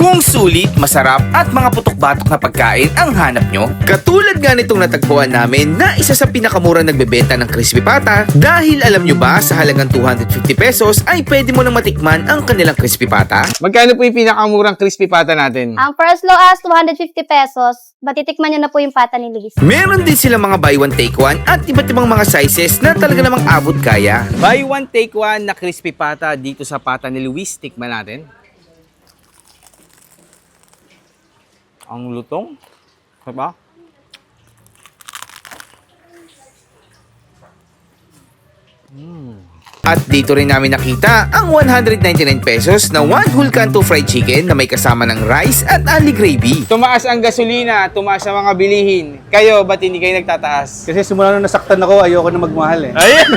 Kung sulit, masarap at mga putok-batok na pagkain ang hanap nyo, katulad nga nitong natagpuan namin na isa sa pinakamurang nagbebenta ng crispy pata, dahil alam nyo ba sa halagang 250 pesos ay pwede mo nang matikman ang kanilang crispy pata? Magkano po yung pinakamurang crispy pata natin? Ang for as low as 250 pesos, matitikman nyo na po yung pata ni Luis. Meron din silang mga buy one take one at iba't ibang mga sizes na talaga namang abot kaya. Buy one, take one na crispy pata dito sa pata ni Luis. Tikman natin. Ang lutong. Diba? At dito rin namin nakita ang 199 pesos na one whole canto fried chicken na may kasama ng rice at only gravy. Tumaas ang gasolina, tumaas ang mga bilihin. Kayo, ba't hindi kayo nagtataas? Kasi simula nung nasaktan ako, ayoko na magmahal eh. Ayan!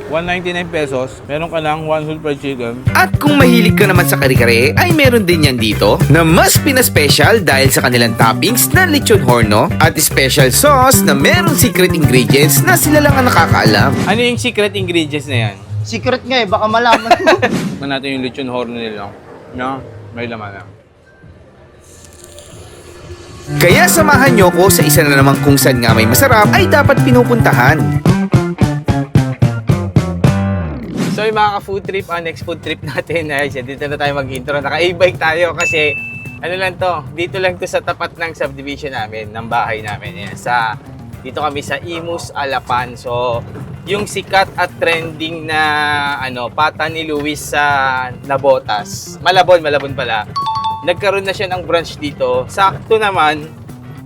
199 pesos, meron ka lang one whole fried chicken. At kung mahilig ka naman sa kare-kare, ay meron din yan dito na mas pina-special dahil sa kanilang toppings na lechon horno at special sauce na merong secret ingredients na sila lang ang nakakaalam. Ano yung secret ingredients na yan? Secret nga eh, baka malaman mo. Tignan natin yung lechon horno nila. No? May laman na. Kaya samahan nyo ko sa isa na namang kung saan nga may masarap ay dapat pinupuntahan. So yung mga ka-food trip, next food trip natin, ay dito na tayo mag-intro. Naka-e-bike tayo kasi ano lang to, dito lang to sa tapat ng subdivision namin, ng bahay namin. Yan, dito kami sa Imus, Alapan. So yung sikat at trending na pata ni Luis sa Nabotas, Malabon pala. Nagkaroon na siya ng branch dito. Sakto naman,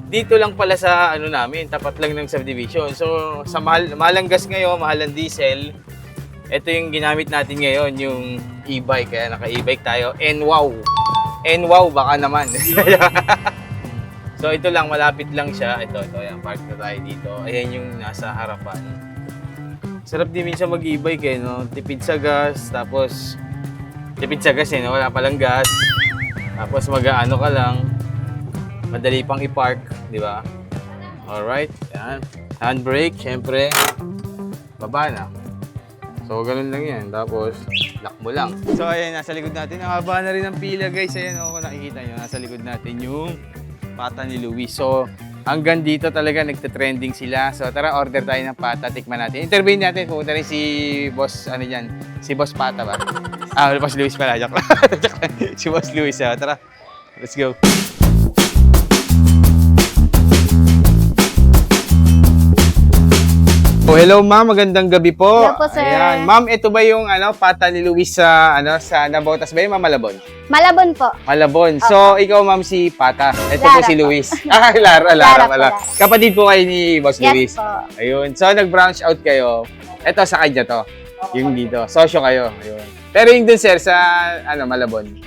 dito lang pala sa namin, tapat lang ng subdivision. So sa mahalang gas ngayon, mahal ang diesel. Ito yung ginamit natin ngayon, yung e-bike. Kaya naka-e-bike tayo. And wow, baka naman. So ito lang, malapit lang siya. Ito, yan, park na tayo dito. Ayan yung nasa harapan. Sarap din minsan mag-e-bike eh, no? Tipid sa gas, tapos tipid sa gas eh, no? Wala palang gas. Tapos mag-ano ka lang. Madali pang i-park, di ba? Alright, yan. Handbrake, syempre. Baba na. So, ganun lang yan. Tapos, lock mo lang. So, ayan, nasa likod natin. Ang haba na rin ang pila, guys. Ayan, kung nakikita nyo, nasa likod natin yung pata ni Luis. So, hanggang dito talaga nagte-trending sila. So, tara, order tayo ng pata. Tikman natin. Intervene natin. Pumunta rin si Boss, si Boss Pata ba? Boss Luis pala. Joke lang. Si Boss Luis. Tara, let's go. Oh, hello ma'am, magandang gabi po. Hello po, sir. Ayan. Ma'am, ito ba yung pata ni Luis sa sa Nabotas ba yung Malabon? Malabon po. Malabon. So, ikaw ma'am si Pata. Ito po Lara si po. Luis. Lara Lara pala. po. Kapatid po kayo ni Boss Yes Luis. po. Ayun. So, nag-branch out kayo. Ito sa kanya to. Yung dito. Sosyo kayo. Ayun. Pero yung dun sir sa Malabon.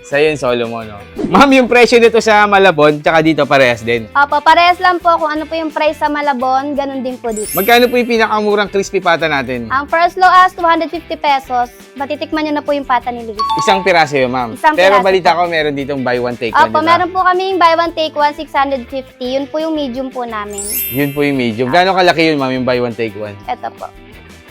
Sa yun, solo mo, no? Ma'am, yung presyo nito sa Malabon, tsaka dito parehas din. Opo, parehas lang po kung ano po yung price sa Malabon, ganun din po dito. Magkano po yung pinakamurang crispy pata natin? Ang for as low as 250 pesos, matitikman nyo na po yung pata ni Luis. Isang piraso yun, ma'am. Isang Pero piraso balita po. ko, meron ditong buy one, take one, Opo, diba? meron po kaming buy one take one, 650. Yun po yung medium po namin. Yun po yung medium. Gano'ng kalaki yun, ma'am, yung buy one, take one? Ito po.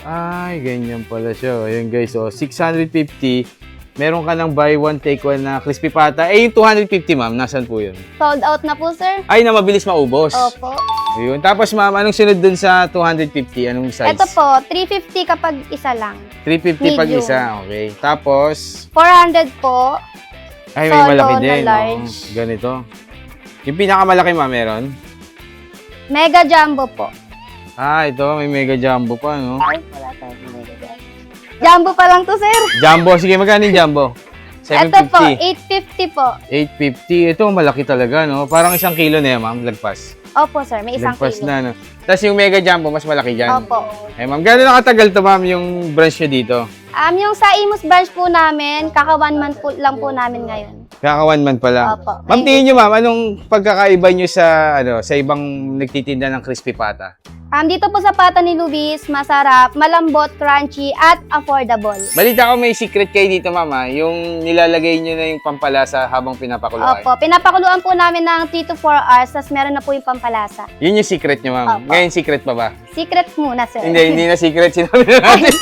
Ay, ganyan pala siya. Ayan, guys. So, 650. Meron ka ng buy one, take one na crispy pata. Eh, yung 250, ma'am, nasan po yun? Sold out na po, sir. Ay, na mabilis maubos. Opo. Ayun. Tapos, ma'am, anong sunod dun sa 250? Anong size? Ito po, 350 kapag isa lang. 350 pag medium. isa. Okay. Tapos, 400 po. ay, may Solo malaki na din. large. Oh, ganito. Yung pinakamalaki, ma'am, meron? Mega jumbo po. Ah, ito. May mega jumbo pa, no? Ay, wala tayong mega jumbo. Jumbo pa lang to, sir. Jumbo. Sige, magkano yung jumbo? Ito po, 750. 850 po. 850. Ito, malaki talaga, no? Parang 1 kilo na yan, ma'am. Lagpas. Opo, sir. May isang Lagpas kilo. na, no? Tapos yung mega jumbo, mas malaki dyan. Opo. Ay, ma'am, gano'n nakatagal to, ma'am, yung branch nyo dito? Yung sa Imus branch po namin, kaka 1 month po lang po namin ngayon. Kaka 1 month pa lang. Opo. Ma'am, tingin nyo, ma'am, anong pagkakaiba nyo sa, sa ibang nagtitinda ng crispy pata? Dito po sa Pata ni Luis, masarap, malambot, crunchy, at affordable. Balita ko may secret kayo dito, mama. Yung nilalagay nyo na yung pampalasa habang pinapakuluan. Opo, pinapakuluan po namin ng 3 to 4 hours, tapos meron na po yung pampalasa. Yun yung secret nyo, ma'am. Opo. Ngayon, secret pa ba? Secret muna, sir. Hindi na secret. Sinabi na natin.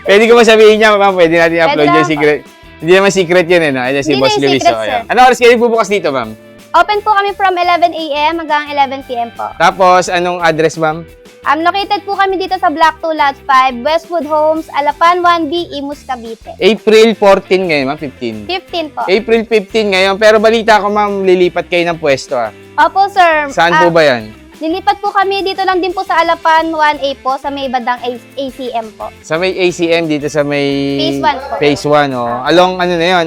Pwede ko masabihin niya, ma'am. Pwede natin upload Pwede yung lang secret. Hindi naman secret yun, eh, no? Ayan si Hindi na Boss yung Luis. secret, Oh, sir. ayan. Ano oras kayo bubukas dito, ma'am? Open po kami from 11 a.m. hanggang 11 p.m. po. Tapos, anong address, ma'am? Located po kami dito sa Block 2, Lot 5, Westwood Homes, Alapan 1B, Imus, Cavite. April 14 ngayon, ma'am. 15. 15 po. April 15 ngayon. Pero balita ko, ma'am, lilipat kayo ng pwesto, ah. Opo, sir. Saan po ba yan? Lilipat po kami dito lang din po sa Alapan 1A po, sa may bandang ACM po. Sa may ACM, dito sa may... Phase 1 po. Phase 1, oh. Along, ano na yun?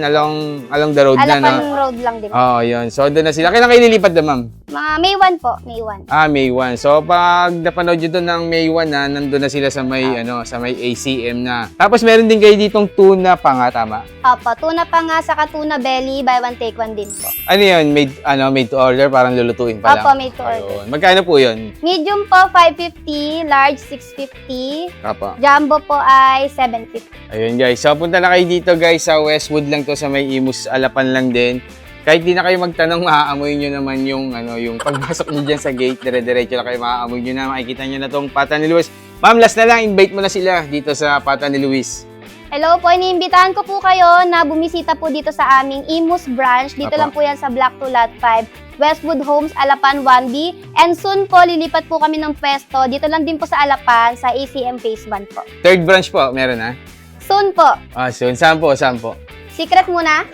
Along the road na, Alapan no? Road lang din. Oo, yun. So, doon na sila. Kailan kayo lilipat na, ma'am? Mga May 1 po, May 1. May 1. So, pag napanood nyo doon ng May 1 na, nandun na sila sa may, sa may ACM na. Tapos, meron din kayo ditong tuna pa nga, tama? Opo, tuna pa nga, saka tuna belly, buy one take one din po. Ano yun? Made to order? Parang lulutuin pa lang? Opo, made to order. Ayun. Magkano po yun? Medium po, 550, large, 650, Apo. jumbo po ay 750. Ayun, guys. So, punta na kayo dito, guys. Sa Westwood lang to, sa may Imus, Alapan lang din. Kahit di na kayo magtanong, maaamoy nyo naman yung, yung pagpasok nyo dyan sa gate, dire-diretso na kayo, maaamoy nyo na, makikita nyo na tong Pata ni Luis. Ma'am, last na lang, invite mo na sila dito sa Pata ni Luis. Hello po, iniimbitahan ko po kayo na bumisita po dito sa aming Imus branch. Dito Apo. lang po yan sa Block 2, Lot 5, Westwood Homes, Alapan 1B. And soon po, lilipat po kami ng pwesto. Dito lang din po sa Alapan, sa ACM Phase 1 po. Third branch po, meron ha? Soon po. Soon. Saan po? Saan po? Secret muna.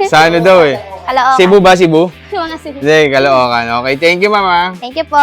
Sa ano daw eh? Kaloocan. Cebu ba? Cebu? Mga Cebu. Hindi, Caloocan. Okay, thank you, mama. Thank you po.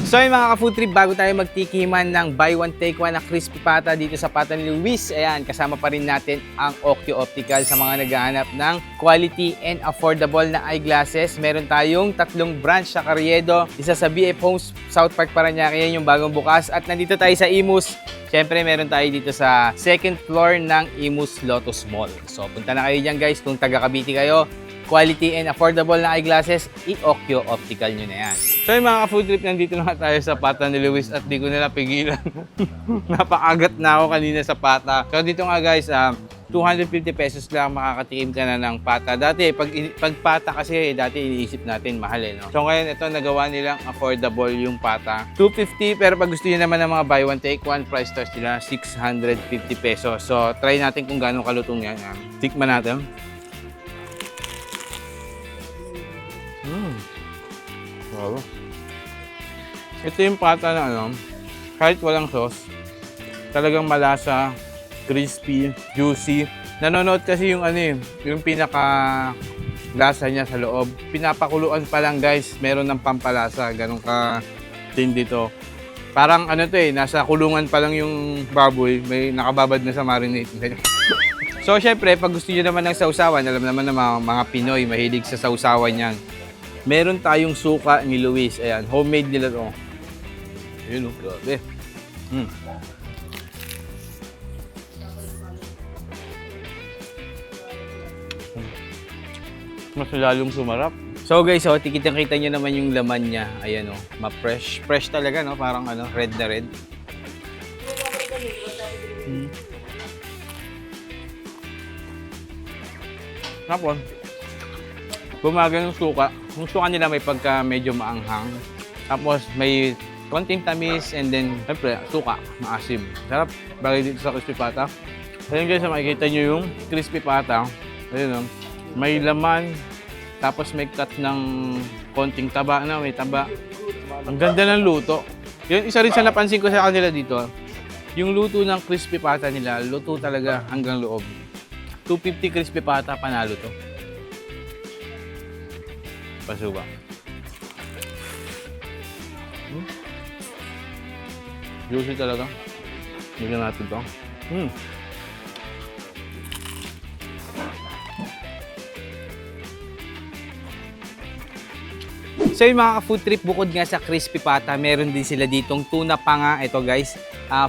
So yun mga ka-food trip, bago tayo magtikiman ng buy one take one na crispy pata dito sa Pata ni Luis, ayan, kasama pa rin natin ang Octio Optical sa mga naghahanap ng quality and affordable na eyeglasses. Meron tayong 3 branch sa Carriedo, isa sa BF Homes, South Park, Parañaque, yan yung bagong bukas. At nandito tayo sa Imus. Siyempre, meron tayo dito sa second floor ng Imus Lotus Mall. So punta na kayo dyan guys, kung taga Cavite kayo. Quality and affordable na eyeglasses, i-Octio Optical nyo na yan. So yung mga ka-food trip, nandito na tayo sa Pata ni Luis at di ko nila pigilan. Napakagat na ako kanina sa Pata. So dito nga guys, 250 pesos lang makakatikim ka na ng pata. Dati, pag pata kasi, dati iniisip natin mahal eh, no? So ngayon, ito nagawa nilang affordable yung pata. 250, pero pag gusto niyo naman ng mga buy one take one, price starts nila 650 pesos. So try natin kung gaano kalutong yan. Tikman natin. Wow. Ito yung pata na kahit walang sauce, talagang malasa, crispy, juicy. Nanonood kasi yung yung pinaka lasa niya sa loob. Pinapakuluan pa lang guys, meron ng pampalasa, ganun ka tindi to. Parang to nasa kulungan pa lang yung baboy, may nakababad na sa marinade. So syempre, pag gusto niyo naman ng sausawan, alam naman ng mga Pinoy, mahilig sa sausawan yan. Meron tayong suka ni Luis. Ayan, homemade nila to. Ayun, grabe. Mas lalong sumarap. So guys, kita nyo naman yung laman niya. Ayan ma-fresh. Fresh talaga, no? Parang red na red. Tapos, bumaga ng suka. Yung suka nila may pagka medyo maanghang. Tapos may konting tamis and then, syempre, suka, maasim. Sarap. Bagay dito sa crispy pata. Ayun guys, makikita nyo yung crispy pata. Ayun may laman. Tapos may cut ng konting taba na, may taba. Ang ganda ng luto. Yun, isa rin sa napansin ko sa kanila dito. Yung luto ng crispy pata nila, luto talaga hanggang loob. 250 crispy pata, panalo to. Pasuba. Juicy talaga. Bigyan natin to. So yung mga ka-food trip, bukod nga sa crispy pata, meron din sila ditong tuna pa nga. Ito guys,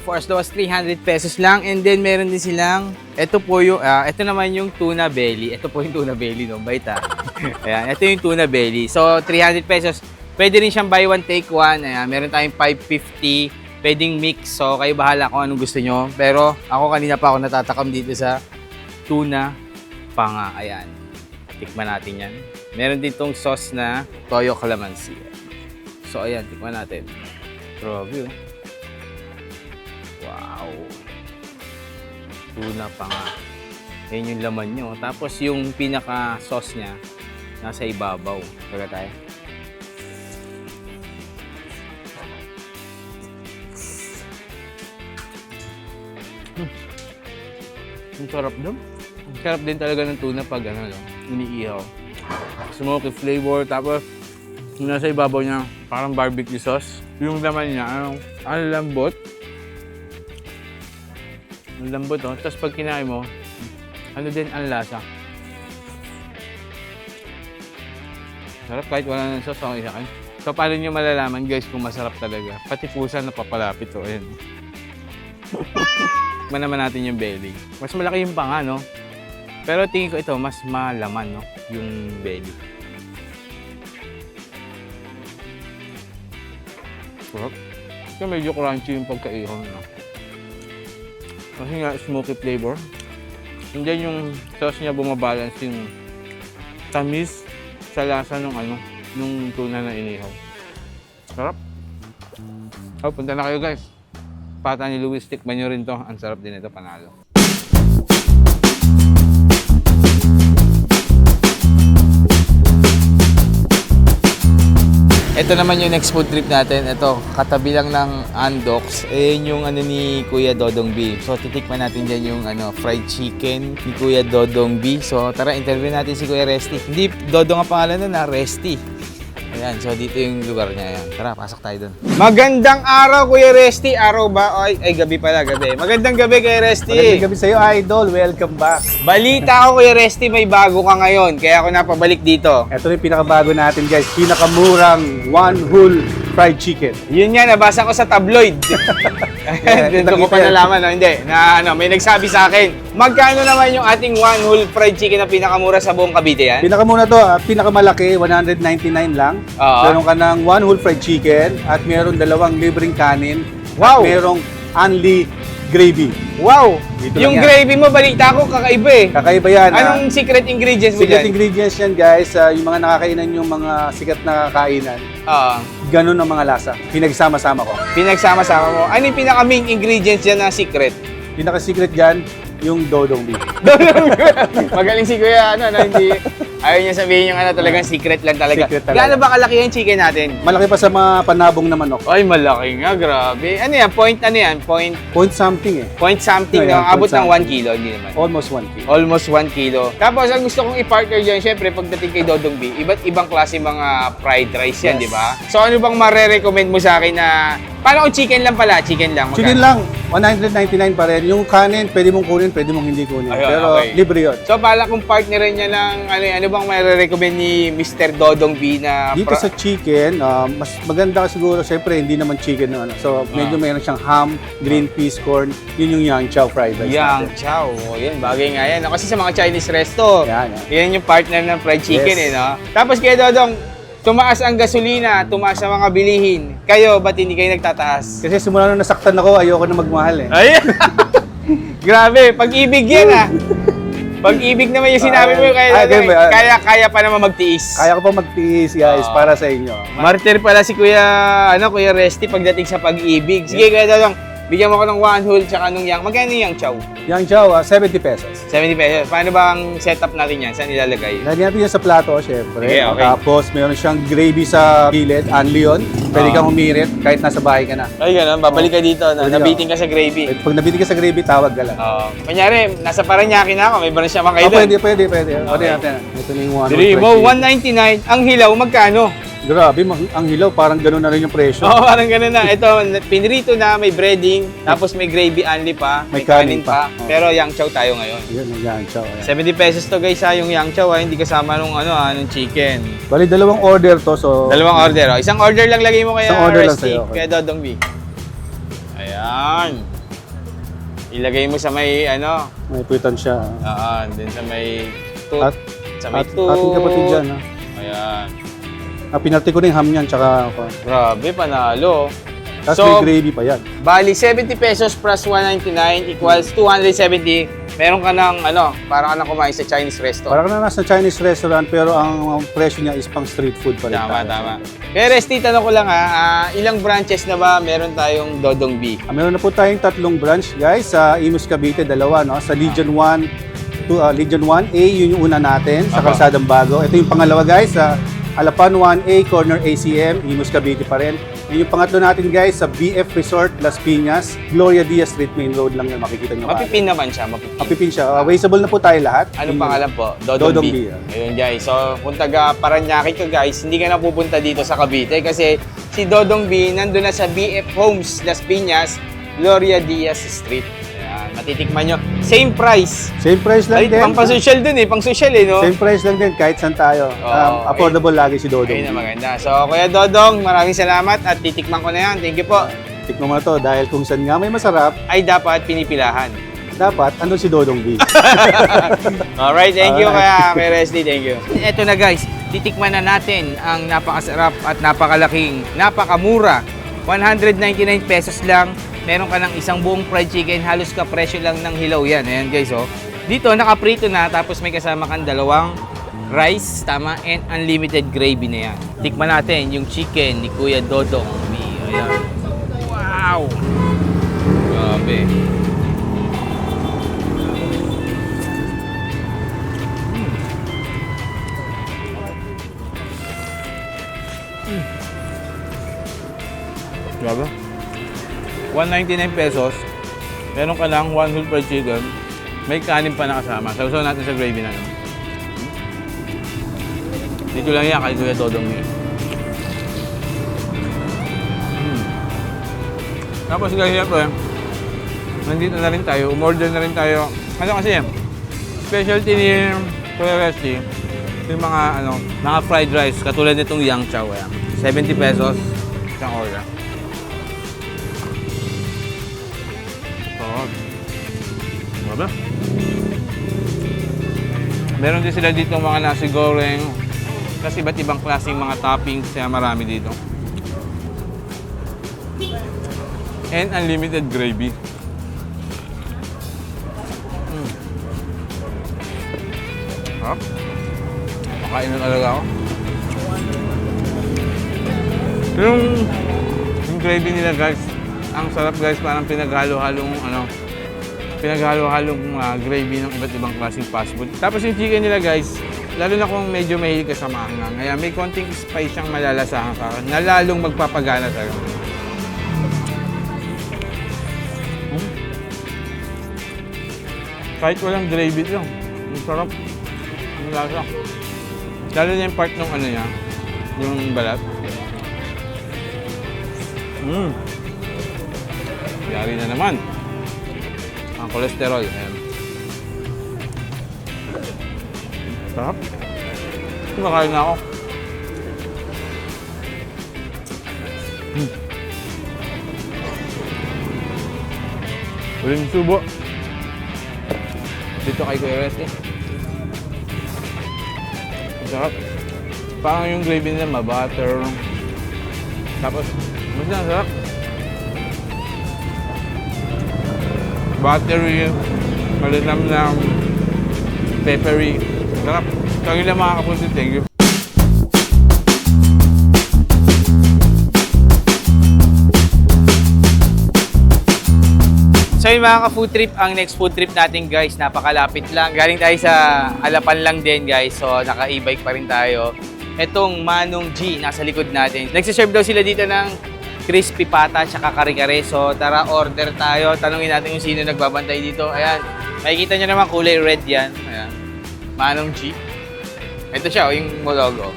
for as low as 300 pesos lang. And then meron din silang, ito po yung, ito naman yung tuna belly. Ito po yung tuna belly, no? Bait ha. Ayan, ito yung tuna belly. So 300 pesos. Pwede rin siyang buy one, take one. Ayan, meron tayong 550. Pwedeng mix. So, kayo bahala kung anong gusto nyo. Pero, ako kanina pa ako natatakam dito sa tuna panga. Ayan. Tikman natin yan. Meron din tong sauce na toyo calamansi. So, ayan. Tikman natin. Grabe, oh. Wow. Tuna panga. Yan yung laman nyo. Tapos, yung pinaka-sauce niya, nasa ibabaw. Taga tayo. Ang sarap doon. Ang sarap din talaga ng tuna pag ano, no, iniihaw. Smoky flavor, tapos yung nasa ibabaw niya, parang barbecue sauce. Yung laman niya, ang lambot. Ang lambot, oh. Tapos pag kinain mo, ano din ang lasa. Sarap kahit wala ng sauce, okay sa akin. So, paano nyo malalaman, guys, kung masarap talaga? Pati pusa napapalapit, oh. Ayan. Tikman naman natin yung belly. Mas malaki yung panga, no? Pero tingin ko ito, mas malaman, no? Yung belly. Sarap. Ito medyo crunchy yung pagkaihaw, no? Kasi nga, smoky flavor. And then yung sauce niya bumabalance yung tamis sa lasa ng ano, nung tuna na inihaw. Sarap. Oh, punta na kayo, guys. Pata ni Luis, tikman nyo rin to. Ang sarap din ito, panalo. Ito naman yung next food trip natin. Ito, katabi lang ng Andox. Ayan yung ano ni Kuya Dodong B. So, titikman natin dyan yung ano, fried chicken ni Kuya Dodong B. So, tara, interview natin si Kuya Resty. Hindi, Dodong ang pangalan nun, Resty. Ayan, so dito yung lugar niya. Ayan. Tara, pasok tayo doon. Magandang araw, Kuya Resty. Araw ba? Ay, gabi pala, gabi. Magandang gabi, Kuya Resty. Magandang gabi sa'yo, Idol. Welcome back. Balita ko, Kuya Resty, may bago ka ngayon. Kaya ako napabalik dito. Ito yung pinakabago natin, guys. Pinakamurang one whole fried chicken. Yun nga, nabasa ko sa tabloid. Dito ko pa nalaman, no? Hindi. Na, ano, may nagsabi sa akin, magkano naman yung ating one whole fried chicken na pinakamura sa buong Cavite yan? Pinakamuna to, pinakamalaki, 199 lang. Oo. Meron ka ng one whole fried chicken at meron dalawang libreng kanin. Wow! At merong only gravy. Wow! Dito Yung lang yan. gravy mo, balita ko, kakaiba eh. Kakaiba yan. Anong secret ingredients mo secret dyan? ingredients yan, guys? Yung mga nakakainan yung mga sikat na kainan. Ganun ang mga lasa. Pinagsama-sama ko. Pinagsama-sama mo. Ano yung pinaka-main ingredients dyan na secret? Pinaka-secret dyan, yung dodong beef. Magaling si Kuya, ano, hindi, ayaw niya sabihin yung ano, talagang secret lang talaga. Secret talaga. Gaano ba kalaki yung chicken natin? Malaki pa sa mga panabong na manok. Ay, malaki nga, grabe. Ano yan? Point ano yan? Point Point something eh. something, Yeah, no? Abot point ng 1 something. kilo, hindi naman. Almost 1 kg. Almost 1 kilo. Tapos, ang gusto kong i-partner dyan, syempre, pagdating kay Dodong B, iba't ibang klase mga fried rice yan, Yes. di ba? So, ano bang mare-recommend mo sa akin na, paano kung chicken lang pala? Chicken lang. Magkano? Chicken lang, 199 pa rin. Yung kanin, pwede mong kunin, pwede mong hindi kunin. Ayun, Pero okay. libre yun. So, pala kung partnerin niya ng, ano bang mare-recommend ni Mr. Dodong B na Dito sa chicken, mas maganda ka siguro, syempre hindi naman chicken na ano. So medyo mayroon siyang ham, green peas, corn, yun yung yang chow fried rice Yang natin. Chow. O, yan, bagay nga yan. Kasi sa mga Chinese resto, Yan, yan yung partner ng fried chicken, Yes. no? Tapos kaya Dodong, tumaas ang gasolina, tumaas ang mga bilihin. Kayo, ba't hindi kayo nagtataas? Kasi simula nung nasaktan ako, ayoko na magmahal eh. Ay! Grabe, pag-ibig yan ah. Pag-ibig naman yung sinabi mo, kaya pa naman magtiis. Kaya ko pa magtiis, guys, para sa inyo. Martyr pala si Kuya Resty pagdating sa pag-ibig. Sige, Kuya Dodong, bigyan mo ko ng one whole tsaka nung yang. Magkano yung chow? Yang chow, 70 pesos. 70 pesos. Paano ba ang setup natin yan? Saan ilalagay? Lagyan natin yan sa plato, syempre. Okay, okay. Tapos meron siyang gravy sa gilid, only yun. Pwede kang humirit kahit nasa bahay ka na. Ay, gano'n. Babalik ka dito. No? Balik Nabiting ka sa gravy. Pag nabitin ka sa gravy, tawag ka lang. Kunyari, nasa Paranaque na ako. May branch naman kayo Oh, doon. pwede. Okay. Okay natin. Ito na yung one Dili mo, 199. Ang hilaw, magkano? Grabe, ang hilaw, parang gano'n na rin yung presyo. Oo, parang gano'n na. Ito, pinrito na, may breading, tapos may gravy only pa, may kanin pa. Oo. Pero yang chow tayo ngayon. Yun, ang yan, chow. Ayan. 70 pesos to guys ha, yung yang chow ha, hindi kasama nung nung chicken. Bali, dalawang order to, so... Dalawang order oh. Isang order lang lagay mo kaya Isang order lang Resty, sa'yo, okay. kaya Dodong B. Ayan. Ilagay mo sa may May puwitan siya. din sa may tooth. At- sa may At, tooth. ating kapatid dyan, ha? Ayan. Pinarte ko na yung ham niyan, tsaka Grabe, panalo. tapos So, may gravy pa yan. Bali, 70 pesos plus 199 equals 270. Meron ka ng, parang ka nang kumain sa Chinese resto. Parang na nasa Chinese restaurant, pero ang presyo niya is pang street food pa rin. Tama, tayo. tama. Pero Resti, tanong ko lang ilang branches na ba meron tayong Dodong B? Meron na po tayong 3 branch, guys. Sa Imus Cavite, 2, no? Sa Legion 1, Legion 1A, yun yung una natin, sa Apa. Kalsadang Bago. Ito yung pangalawa, guys, sa Alapan 1A, corner ACM, Imus Cavite pa rin. Yun yung pangatlo natin, guys, sa BF Resort, Las Piñas, Gloria Diaz Street, main road lang yan, makikita nyo. Mapipin naman siya, mapipin. Mapipin siya. Wasteable na po tayo lahat. Anong Yun pangalan po? Dodong Dodong B. B, ah. Ayun guys. So, kung taga Paranaque ka guys, hindi ka na pupunta dito sa Cavite kasi si Dodong B nandun na sa BF Homes, Las Piñas, Gloria Diaz Street. Ayan, matitikman nyo. Same price. Same price lang Ay, din. pang social dun pang social no? Same price lang din, kahit saan tayo. Oo, Affordable lagi si Dodong. Ayun na maganda. So, Kuya Dodong, maraming salamat at titikman ko na yan. Thank you po. Tikman mo na to, dahil kung saan nga may masarap, Ay dapat pinipilahan. dapat andun si Dodong B. Alright, thank you Alright. kaya Resty, thank you. Ito na guys, titikman na natin ang napakasarap at napakalaking, napakamura. 199 pesos lang. Meron ka ng isang buong fried chicken, halos ka presyo lang ng hilaw yan. Ayan guys, oh. Dito, nakaprito na, tapos may kasama kang dalawang rice, tama, and unlimited gravy na yan. Tikman natin yung chicken ni Kuya Dodong. Ayan. Wow! Grabe. Grabe. 199 pesos. Meron ka lang one whole fried chicken. May kanin pa nakasama. Sausaw natin sa gravy na yun. Dito lang yan kay Kuya Dodong Mi. Tapos guys, siyempre, nandito na rin tayo. Umorder na rin tayo. Ano kasi, specialty ni Kuya Resty, yung mga fried rice, katulad nitong Yang Chow. 70 pesos, isang order. Grabe. Meron din sila dito mga nasi goreng. Kasi iba't ibang klaseng mga toppings, kaya marami dito. And unlimited gravy. Harap. Makain na talaga ako. Yung gravy nila guys, ang sarap guys, parang pinaghalo-halong gravy ng iba't ibang klaseng fast food. Tapos yung chicken nila guys, lalo na kung medyo mahilig ka sa maanghang, kaya may konting spice siyang malalasahan ka na lalong magpapagana sa'yo. Kahit walang gravy ito, ang sarap. Ang lasa. Lalo na yung part ng niya, yung balat. Yari na naman. Ang kolesterol. Ayan. Sarap. Kumakain na ako. Uling subo. Dito kay Kuya Resty. Sarap. Parang yung gravy nila ma-butter. Tapos, basta sarap. Buttery, malinamnam, peppery. Sarap. Kaya lang mga kapunti, thank you. So yun mga ka-food trip, ang next food trip natin guys, napakalapit lang. Galing tayo sa Alapan lang din guys, so naka-e-bike pa rin tayo. Etong Manong G, nasa likod natin. Nagsiserve daw sila dito ng crispy pata tsaka kare-kare. So tara, order tayo. Tanungin natin kung sino nagbabantay dito. Ayan, makikita nyo naman kulay red yan. Ayan, Manong G. Ito siya, yung logo.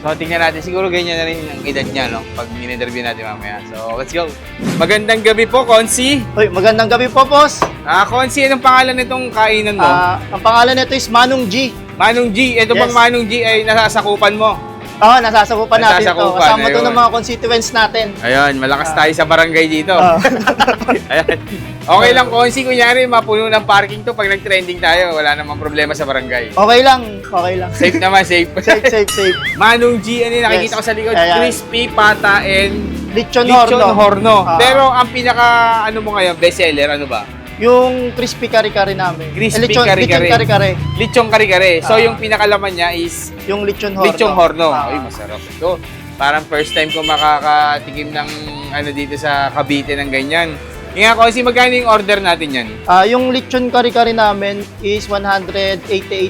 So tingnan natin, siguro ganyan na rin ang edad niya, no? Pag in-interview natin mamaya. So let's go. Magandang gabi po, Konsi. Uy, magandang gabi po, boss. Konsi, anong pangalan nitong kainan mo? Ang pangalan nito is Manong G. Manong G, ito Yes. bang Manong G ay nasasakupan mo? Oo, nasasagupan natin to. Nasasagupan, Kasama to ayun. ng mga constituents natin. Ayun, malakas tayo sa barangay dito. Ah. Ayan. Okay lang, Konsi, kunyari, mapuno ng parking to pag nag-trending tayo. Wala namang problema sa barangay. Okay lang, okay lang. Safe naman, safe. Safe. Manong G, ano yung nakikita Yes. ko sa likod? Ayan. Crispy, pata, and Lechon lechon horno. horno. Ah. Pero ang pinaka, ano mo ngayon, bestseller, ano ba? Yung crispy kare-kare namin. Crispy Lechon kare-kare. kare-kare. Lechong kare-kare. So, Ah. yung pinakalaman niya is Yung lechon horno. lechong horno. Ah. Ay, masarap ito. Parang first time ko makakatikim ng ano dito sa Cavite ng ganyan. Nga, Konsi, magkano yung order natin yan? Yung lechon kare-kare namin is 188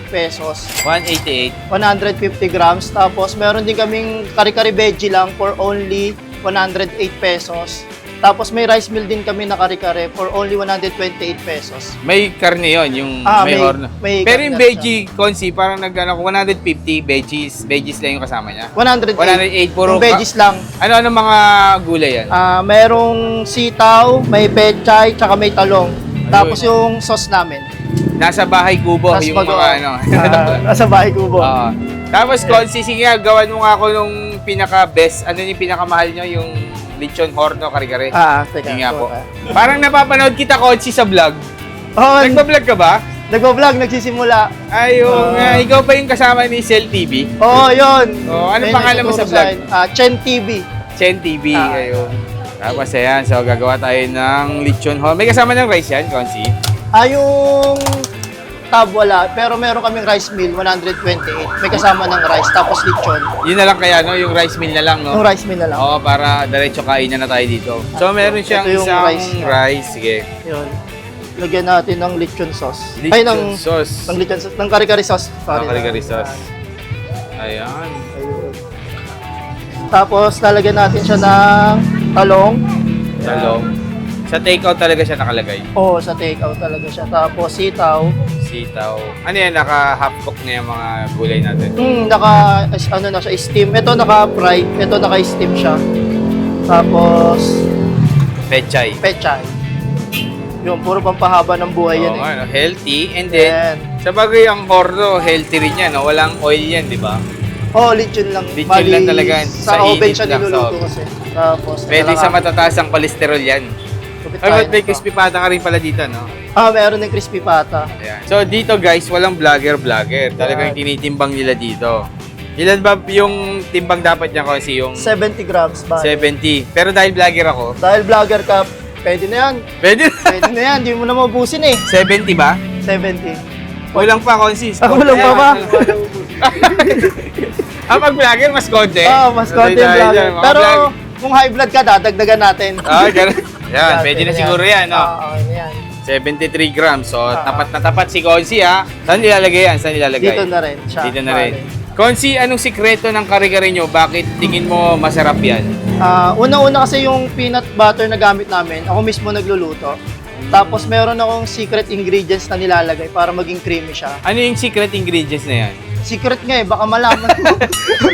pesos. 188. 150 grams. Tapos meron din kaming kare-kare veggie lang for only 108 pesos. Tapos may rice meal din kami na kare-kare for only 128 pesos. May karne yon yung may horno. may Pero yung karne veggie, Konsi, parang nag-ano, 150 veggies lang yung kasama niya. 108. 108, puro Yung veggies lang. Ano mga gulay yan? Merong sitaw, may pechay, tsaka may talong. Tapos yung sauce namin. Nasa bahay kubo, Tas yung bagoong. mga ano. Nasa bahay kubo. Oo. Tapos, Konsi, sige nga, gawan mo nga ako nung pinaka-best, ano yung pinakamahal nyo, yung lechon horno kare-kare. Teka. Yun nga po. Parang napapanood kita, Konsi, sa vlog. Oh, Nagpa-vlog ka ba? nagbo-vlog, nagsisimula. Ayun nga, ikaw ba yung kasama ni Cell TV? Oo, yun. Oh, ano May pangalan mo sa nagtuturo vlog? akin. Chen TV. Chen TV, Ah. ayun. Tapos ayan, so gagawa tayo ng lechon horno. May kasama ng rice yan, Konsi? Yung tab wala, pero meron kaming rice meal, 128. May kasama ng rice, tapos lechon. Yun na lang kaya, no? Yung rice meal na lang, no? Yung rice meal na lang. Oo, para diretso kainan na tayo dito. So, meron siyang Ito yung isang rice rice. niya. Sige. Yun. Lagyan natin ng lechon sauce. Lechon sauce. ng lechon sauce, ng kare-kare sauce. Kari-kari sauce. Ayan. Ayun. Tapos, lalagyan natin siya ng talong. Talong. Sa takeout talaga siya nakalagay. Oo, sa take-out talaga siya. Tapos, sitaw. Sitaw. Ano yan, naka-half cook na yung mga gulay natin. Ano na siya, steam. Ito naka-fry. Ito naka-steam siya. Tapos, Pechay. pechay. Yung puro pampahaba ng buhay yan Oo, eh. ano, healthy. And then, Yan. sa bagay ang horno, healthy rin yan. No? Walang oil yan, di ba? Lechon lang. Lechon lang talaga. Sa Sa oven init siya lang, sa niluluto oven. kasi. Tapos, Pwede sa matataas ang kolesterol yan. Ay, ba't may crispy pata ka rin pala dito, no? Meron ng crispy pata. Ayan. So, dito guys, walang vlogger. Talagang tinitimbang nila dito. Ilan ba yung timbang dapat niya kasi yung 70 grams ba? 70? Pero dahil vlogger ako, Dahil vlogger ka, pwede na yan. pwede Pwede na yan. Hindi mo na mabusin eh. 70 ba? 70. Kulang pa, Consis. Kulang pa ba? Pag vlogger, mas konti. Mas konti yung vlogger. Pero kung high blood ka, dadagdagan natin. Ganun. Yan, pwede na siguro yan, no? Okay na yan. 73 grams. So, tapat na tapat si Consi, ha? Saan nilalagay yan? Saan nilalagay? Dito na rin siya. Dito na rin. Consi, anong sikreto ng kare-kare nyo? Bakit tingin mo masarap yan? Una-una kasi yung peanut butter na gamit namin, ako mismo nagluluto. Tapos meron akong secret ingredients na nilalagay para maging creamy siya. Ano yung secret ingredients na yan? Secret nga eh, baka malaman mo.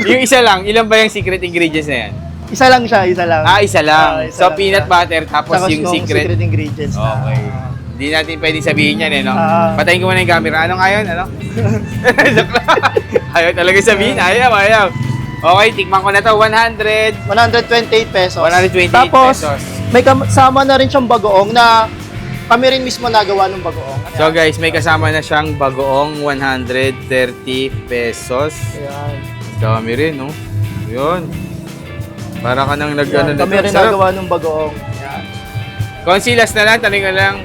Yung isa lang, ilan ba yung secret ingredients na yan? Isa lang siya, isa lang. Isa lang. Isa So, lang peanut siya. butter, tapos yung secret. ingredients. Okay. Hindi natin pwedeng sabihin yan, eh, no? Ah. Patayin ko muna yung camera. Ano nga yun? Ano? Joke lang. Ayaw talaga sabihin. Ayaw. Okay, tikman ko na to. 128 128 pesos. pesos. Tapos, may kasama na rin siyang bagoong na kami rin mismo nagawa ng bagoong. So guys, may kasama na siyang bagoong 130 pesos. Ayan. Dami rin, no? Yun. Para ka nang nag-ano Kami rin nagawa ng bagoong. Ayan. Consilas na lang, tanong na lang.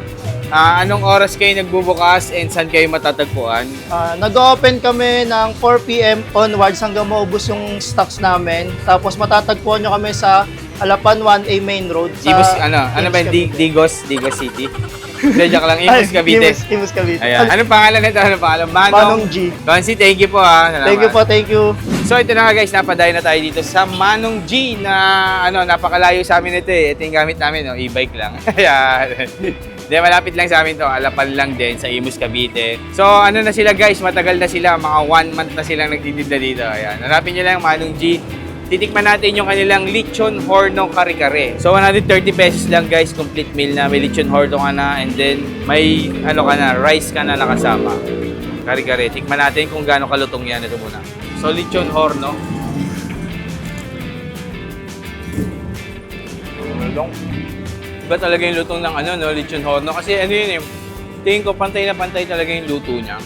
Anong oras kayo nagbubukas and saan kayo matatagpuan? Nag-open kami ng 4 p.m. onwards hanggang maubos yung stocks namin. Tapos matatagpuan nyo kami sa Alapan 1A Main Road. Imus, ano ba yun? Digos City? Hindi, joke lang. Imus Cavite. Imus Cavite. Ayan. Anong pangalan nito? Anong pangalan? Manong G. Consi, thank you po, ha. Salamat. Thank you. So ito na nga guys, napadayo na tayo dito sa Manong G na napakalayo sa amin ito eh. Ito yung gamit namin, no? E-bike lang. Ayan. Hindi, malapit lang sa amin to. Alapan lang din sa Imus Cavite. So ano na sila guys, matagal na sila. Mga 1 month na silang nagtitinda dito. Ayan. Hanapin nyo lang Manong G. Titikman natin yung kanilang lechon horno kare-kare. So 130 pesos lang guys, complete meal na. May lechon horno ka na and then may rice ka na nakasama. Kare-kare. Tikman natin kung gaano kalutong yan. Ito muna. So lechon horno. Malong. Iba talaga yung lutong ng lechon horno. Kasi ano yun eh, tingin ko pantay na pantay talaga yung luto niya.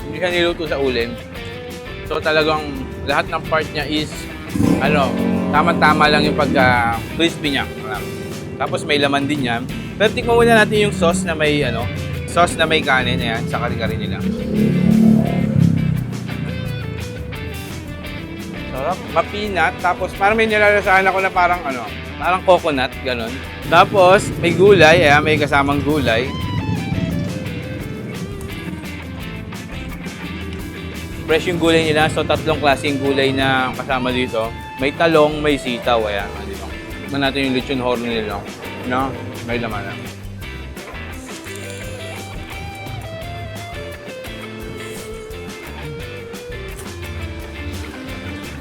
Hindi siya niluto sa ulen. So talagang lahat ng part niya is, tama-tama lang yung pagka-crispy niya. Tapos may laman din yan. Pero tikman muna natin yung sauce na may, sauce na may kanin. Ayan, sa kari-kari nila. Sarap. Mapinat. Tapos parang may nilalasahan ako na parang parang coconut, ganun. Tapos may gulay, ayan, may kasamang gulay. Fresh yung gulay nila, so 3 klaseng gulay na kasama dito. May talong, may sitaw, ayan. Dito. Tignan natin yung lechon horno nila. No? May laman na.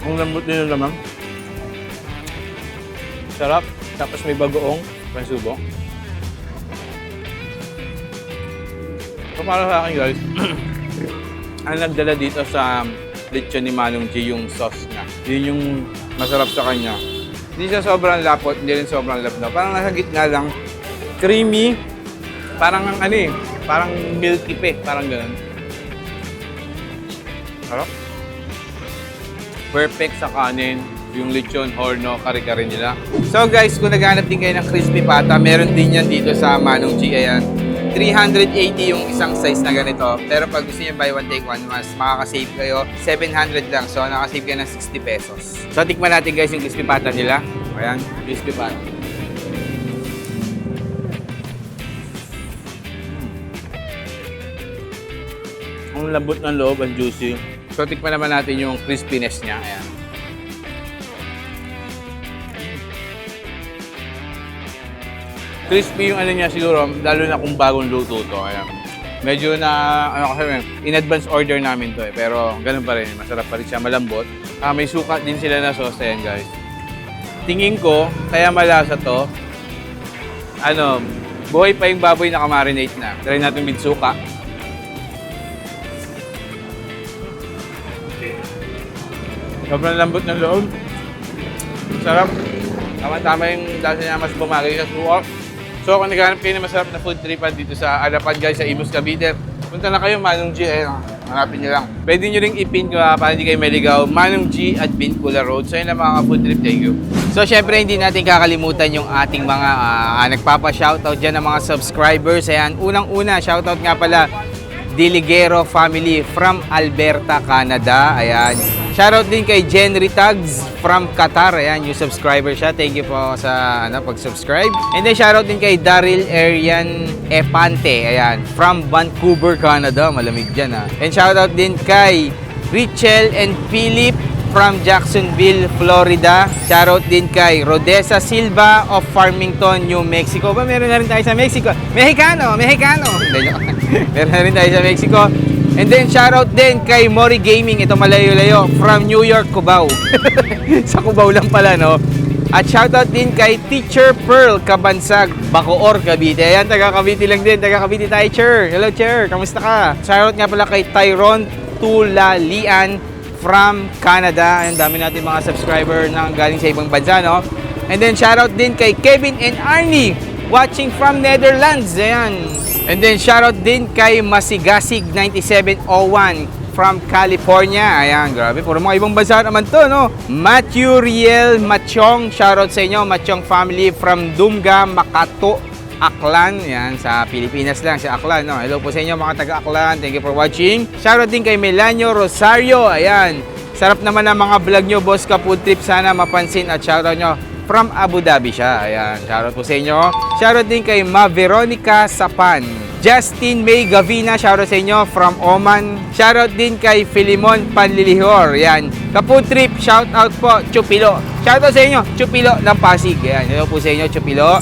Ang lambot din yung laman. Sarap. Tapos may bagoong pansubo. So para sa akin guys, ang nagdala dito sa lechon ni Manong G yung sauce niya. Yun yung masarap sa kanya. Hindi siya sobrang lapot, hindi rin sobrang labnaw. Parang nasa gitna lang. Creamy. Parang parang milky pa, parang gano'n. Sarap. Perfect sa kanin, yung lechon horno, kare-kare nila. So guys, kung naghanap din kayo ng crispy pata, meron din yan dito sa Manong G. Ayan. 380 yung isang size na ganito. Pero pag gusto niyo buy one take one, mas makaka-save kayo. 700 lang. So nakasave kayo ng 60 pesos. So tikman natin guys yung crispy pata nila. Ayan, crispy pata. Ang lambot ng loob, ang juicy. So tikman naman natin yung crispiness niya. Ayan. Crispy yung niya siguro, lalo na kung bagong luto to. Ayan. Medyo na, kasi in advance order namin to pero ganun pa rin, masarap pa rin siya, malambot. May suka din sila na sauce, ayan guys. Tingin ko, kaya malasa to, buhay pa yung baboy na kamarinate na. Try natin with suka. Sobrang lambot ng loob. Sarap. Tama-tama yung lasa niya, mas bumagay sa suka. So kung naghanap kayo ng masarap na food tripan dito sa Alapan guys, sa Imus, Cavite, punta na kayo, Manong G, hanapin nyo lang. Pwede nyo ring ipin para hindi kayo maligaw, Manong G at Bincula Road. So yun lang mga food trip, thank you. So syempre hindi natin kakalimutan yung ating mga nagpapa-shoutout dyan ng mga subscribers. Ayan, unang-una, shoutout nga pala, Diligero family from Alberta, Canada. Ayan. Shoutout din kay Jenry Tags from Qatar. Ayan, yung subscriber siya. Thank you po sa pag-subscribe. And then shoutout din kay Daryl Arian Epante. Ayan, from Vancouver, Canada. Malamig dyan ha. And shoutout din kay Richel and Philip from Jacksonville, Florida. Shoutout din kay Rodessa Silva of Farmington, New Mexico. Meron na rin tayo sa Mexico. Mexicano. Meron na rin tayo sa Mexico. And then shoutout din kay Mori Gaming, ito malayo-layo, from New York, Cubao. Sa Cubao lang pala, no? At shoutout din kay Teacher Pearl Cabansag, Bacoor, Cavite. Ayan, taga Cavite lang din. Taga Cavite tayo, Cher. Hello, Cher. Kamusta ka? Shoutout nga pala kay Tyrone Tulalian from Canada. Ang dami natin mga subscriber na galing sa ibang bansa, no? And then shoutout din kay Kevin and Arnie, watching from Netherlands. Ayan. And then shoutout din kay Masigasig 9701 from California. Ayan, grabe. Puro mga ibang bansa naman to, no? Matthew Riel Machong, shoutout sa inyo. Machong family from Dumga, Makato, Aklan. Ayan, sa Pilipinas lang, sa Aklan, no? Hello po sa inyo mga taga-Aklan. Thank you for watching. Shoutout din kay Melanio Rosario. Ayan. Sarap naman ang mga vlog nyo, Boss Ka Food Trip. Sana mapansin at shoutout nyo. From Abu Dhabi siya. Ayan, shoutout po sa inyo. Shoutout din kay Ma Veronica Sapan. Justin May Gavina, shoutout sa inyo from Oman. Shoutout din kay Filimon Panlilihor. Ayan, Ka-Food Trip, shoutout po, Chupilo. Shoutout sa inyo, Chupilo ng Pasig. Ayan, hello po sa inyo, Chupilo.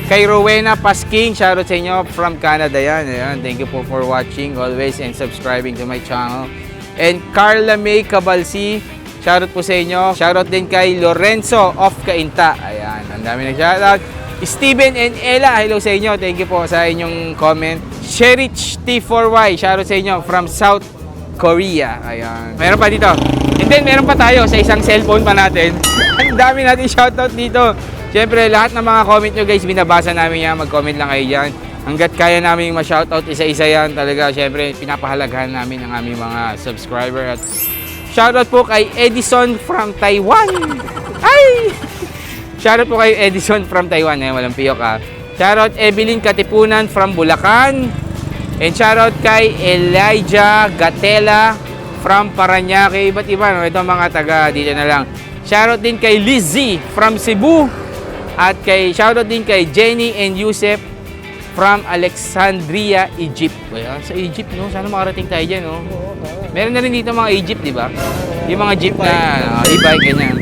Kay Rowena Pasking, shoutout sa inyo from Canada. Ayan, thank you po for watching always and subscribing to my channel. And Carla May Cabalsi, shoutout po sa inyo. Shoutout din kay Lorenzo of Cainta. Ayan, ang dami na shoutout. Steven and Ella, hello sa inyo. Thank you po sa inyong comment. Sherich T4Y, shoutout sa inyo from South Korea. Ayan. Meron pa dito. And then meron pa tayo sa isang cellphone pa natin. Ang dami natin shoutout dito. Siyempre, lahat ng mga comment nyo guys, binabasa namin yan. Mag-comment lang kayo dyan. Hanggat kaya namin ma-shoutout isa-isa yan talaga. Siyempre, pinapahalagahan namin ang aming mga subscriber. At shoutout po kay Edison from Taiwan. Ay! Shoutout po kay Edison from Taiwan. Walang piyok ah. Shoutout Evelyn Katipunan from Bulacan. And shoutout kay Elijah Gatela from Paranaque. Iba't iba, no? Ito mga taga dito na lang. Shoutout din kay Lizzie from Cebu. At kay shoutout din kay Jenny and Yusef from Alexandria, Egypt. Ayan, sa Egypt, no? Sana makarating tayo dyan, no? Meron na rin dito mga Egypt, di ba? Yung mga jeep na e-bike, ganyan.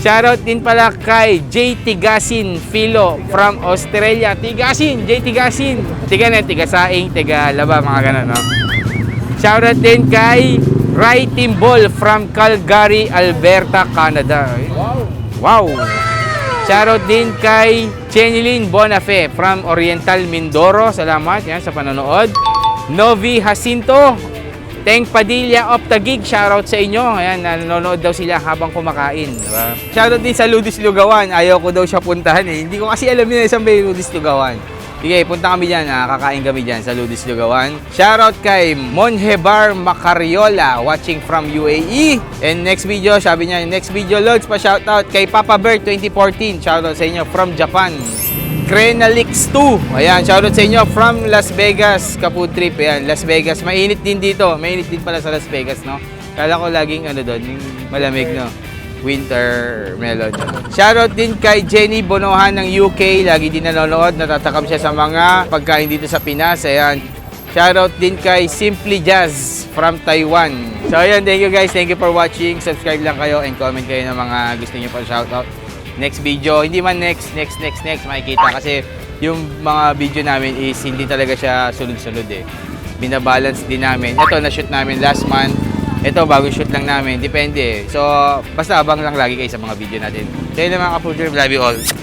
Shoutout din pala kay J. Tigasin Filo from Australia. Tigasin! J. Tigasin! Tiga na, tiga saing, tiga laba, mga ganun, no? Shoutout din kay Ray Timbol from Calgary, Alberta, Canada. Wow! Shoutout din kay Chenilyn Bonafe from Oriental Mindoro. Salamat yan sa panonood. Novi Jacinto, Teng Padilla of Taguig. Shoutout sa inyo. Ayan, nanonood daw sila habang kumakain. Diba? Shoutout din sa Ludis Lugawan. Ayaw ko daw siya puntahan eh. Hindi ko kasi alam nila isang may Ludis Lugawan. Sige, punta kami dyan. Kakain kami dyan sa Ludis Lugawan. Shoutout kay Monhebar Macariola watching from UAE. And next video, sabi niya, next video loads pa shoutout kay Papa Bear 2014. Shoutout sa inyo from Japan. Krenalix 2. Ayan, shoutout sa inyo from Las Vegas. Kaput trip. Ayan, Las Vegas. Mainit din dito. Mainit din pala sa Las Vegas, no? Kala ko laging ano doon, yung malamig, no? Winter melon. Shoutout din kay Jenny Bonohan ng UK. Lagi din nanonood. Natatakam siya sa mga pagkain dito sa Pinas. Ayan. Shoutout din kay Simply Jazz from Taiwan. So ayan, thank you guys. Thank you for watching. Subscribe lang kayo and comment kayo ng mga gusto niyo pa shoutout. Next video, hindi man next, makikita kasi yung mga video namin is hindi talaga siya sunod-sunod eh. Binabalance din namin. Ito, na-shoot namin last month. Ito, bago shoot lang namin. Depende. So, basta abang lang lagi kayo sa mga video natin. So, yun lang mga kapulture. Love you all.